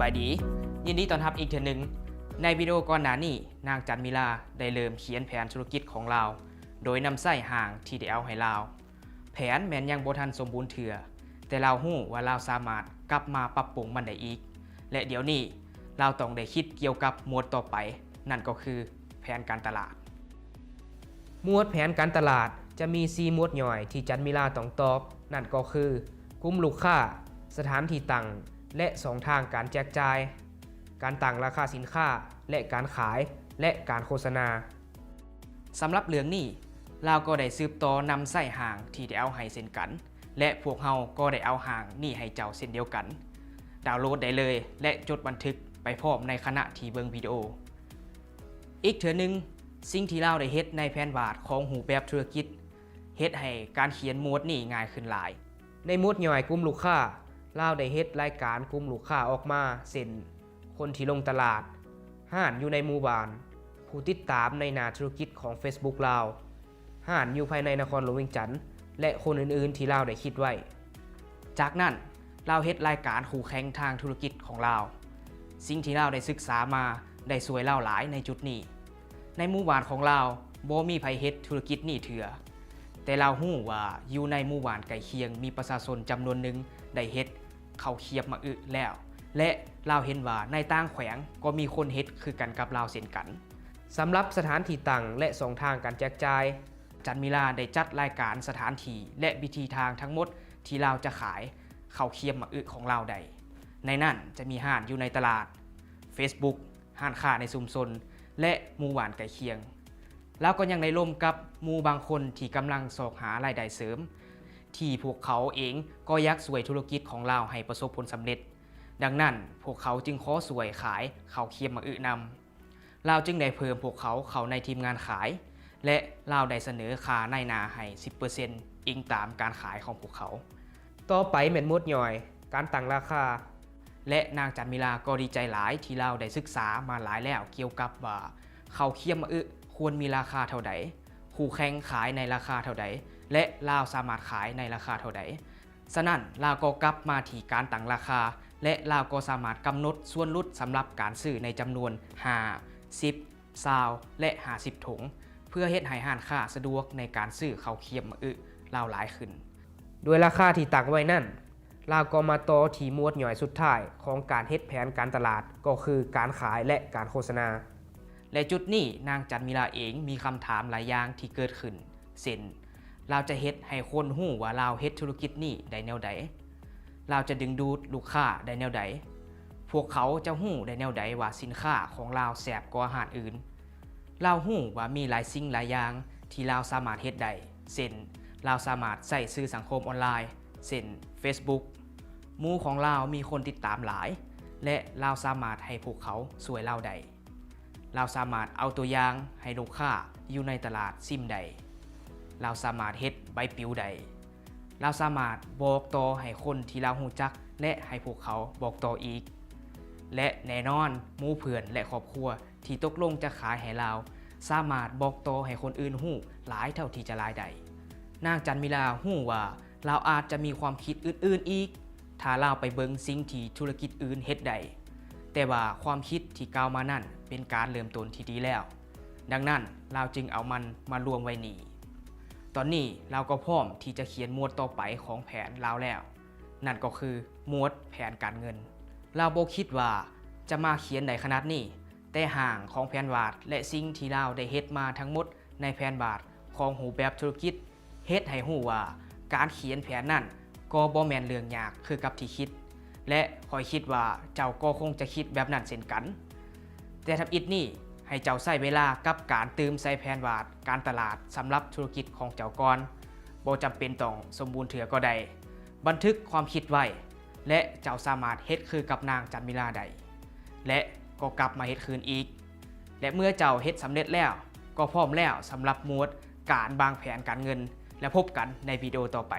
บายดียินดีต้อนรับอีกเทื่อนึงในวิดีโอก่อนหน้านี้นางจันมิลาได้เริ่มเขียนแผนธุรกิจของเราโดยนำไส้ห่างที่ได้เอาให้เราแผนแม้นยังบ่ทันสมบูรณ์เถื่อแต่เราฮู้ว่าเราสามารถกลับมาปรับปรุงมันได้อีกและเดี๋ยวนี้เราต้องได้คิดเกี่ยวกับหมวดต่อไปนั่นก็คือแผนการตลาดหมวดแผนการตลาดจะมี4หมวดย่อยที่จันมิลาต้องตอบนั่นก็คือกลุ่มลูกค้าสถานที่ตั้งและ2ทางการแจกจ่ายการตั้งราคาสินค้าและการขายและการโฆษณาสำหรับเรื่องนี้เราก็ได้สืบต่อนำไส้ห่างที่ได้เอาให้เช่นกันและพวกเราก็ได้เอาห่างนี่ให้เจ้าเช่นเดียวกันดาวน์โหลดได้เลยและจดบันทึกไปพร้อมในขณะที่เบิ่งวิดีโออีกเถื่อนึงสิ่งที่เราได้เฮ็ดในแผนวาดของรูปแบบธุรกิจเฮ็ดให้การเขียนหมวดนี้ง่ายขึ้นหลายในหมวดย่อยกลุ่มลูกค้าเราได้เฮ็ดรายการกลุ่มลูกค้าออกมาเช่นคนที่ลงตลาดห้านอยู่ในหมู่บ้านผู้ติดตามในหน้าธุรกิจของ Facebook ลาวห้านอยู่ภายในนครหลวงเวียงจันทน์และคนอื่นๆที่เราได้คิดไว้จากนั้นเราเฮ็ดรายการคู่แข่งทางธุรกิจของเราสิ่งที่เราได้ศึกษามาได้ช่วยเราหลายในจุดนี้ในหมู่บ้านของเราบ่มีไผเฮ็ดธุรกิจนี้เถื่อแต่เราฮู้ว่าอยู่ในหมู่บ้านใกล้เคียงมีประชาชนจำนวนหนึ่งได้เฮ็ดข้าวเคียบมาอึแล้วและเราเห็นว่าในต่างแขวงก็มีคนเฮ็ดคือกันกับเราเช่นกันสำหรับสถานที่ตั้งและ2ทางการแจกจ่ายจันมิลาได้จัดรายการสถานที่และวิธีทางทั้งหมดที่เราจะขายข้าวเคียบมาอึของเราได้ในนั้นจะมีห้านอยู่ในตลาด Facebook ห้านค้าในชุมชนและหมู่บ้านใกล้เคียงแล้วก็ยังได้ร่วมกับหมู่บางคนที่กำลังสอกหารายได้เสริมที่พวกเขาเองก็อยากช่วยธุรกิจของเราให้ประสบผลสำเร็จดังนั้นพวกเขาจึงขอช่วยขายข้าวเคียบมาอึนำเราจึงได้เพิ่มพวกเขาเข้าในทีมงานขายและเราได้เสนอค่าในหน้าให้ 10% อิงตามการขายของพวกเขาต่อไปแม่นหมวดย่อยการตั้งราคาและนางจันมิลาก็ดีใจหลายที่เราได้ศึกษามาหลายแล้วเกี่ยวกับว่าข้าวเคียบมาอึควรมีราคาเท่าใดคู่แข่งขายในราคาเท่าใดและเราสามารถขายในราคาเท่าใดฉะนั้นเราก็กลับมาที่การตั้งราคาและเราก็สามารถกำหนดส่วนลดสำหรับการซื้อในจำนวน5 10 20และ50ถุงเพื่อเฮ็ดให้ร้านค้าสะดวกในการซื้อข้าวเคียบมาอึเราหลายขึ้นด้วยราคาที่ตั้งไว้นั่นเราก็มาต่อที่หมวดย่อยสุดท้ายของการเฮ็ดแผนการตลาดก็คือการขายและการโฆษณาและจุดนี้นางจันมิลาเองมีคำถามหลายอย่างที่เกิดขึ้นเช่นเราจะเฮ็ดให้คนฮู้ว่าเราเฮ็ดธุรกิจนี้ได้แนวใดเราจะดึงดูดลูกค้าได้แนวใดพวกเขาจะฮู้ได้แนวใดว่าสินค้าของเราแซ่บกว่าอาหารอื่นเราฮู้ว่ามีหลายสิ่งหลายอย่างที่เราสามารถเฮ็ดได้เช่นเราสามารถใช้สื่อสังคมออนไลน์เช่น Facebook หมู่ของเรามีคนติดตามหลายและเราสามารถให้พวกเขาช่วยเราได้เราสามารถเอาตัวอย่างให้ลูกค้าอยู่ในตลาดซิมได้เราสามารถเฮ็ดใบปลิวได้เราสามารถบอกต่อให้คนที่เรารู้จักและให้พวกเขาบอกต่ออีกและแน่นอนหมู่เพื่อนและครอบครัวที่ตกลงจะขายให้เราสามารถบอกต่อให้คนอื่นรู้หลายเท่าที่จะหลายได้นางจันมิลารู้ว่าเราอาจจะมีความคิดอื่นๆอีกถ้าเราไปเบิ่งสิ่งที่ธุรกิจอื่นเฮ็ดได้แต่ว่าความคิดที่กล่าวมานั่นเป็นการเริ่มต้นที่ดีแล้วดังนั้นเราจึงเอามันมารวมไว้นี่ตอนนี้เราก็พร้อมที่จะเขียนหมวดต่อไปของแผนเราแล้วนั่นก็คือหมวดแผนการเงินเราบ่คิดว่าจะมาเขียนได้ขนาดนี้แต่ห่างของแผนวาดและสิ่งที่เราได้เฮ็ดมาทั้งหมดในแผนวาดของรูปแบบธุรกิจเฮ็ดให้รู้ว่าการเขียนแผนนั่นก็บ่แม่นเรื่องยากคือกับที่คิดและคอยคิดว่าเจ้าก็คงจะคิดแบบนั้นเช่นกันแต่ทับอิฐนี่ให้เจ้าใช้เวลากับการเติมใส่แผนวาดการตลาดสำหรับธุรกิจของเจ้าก่อนบ่จำเป็นต้องสมบูรณ์เถื่อก็ได้บันทึกความคิดไว้และเจ้าสามารถเฮ็ดคือกับนางจันมิลาได้และก็กลับมาเฮ็ดคืนอีกและเมื่อเจ้าเฮ็ดสำเร็จแล้วก็พร้อมแล้วสำหรับหมวดการวางแผนการเงินและพบกันในวิดีโอต่อไป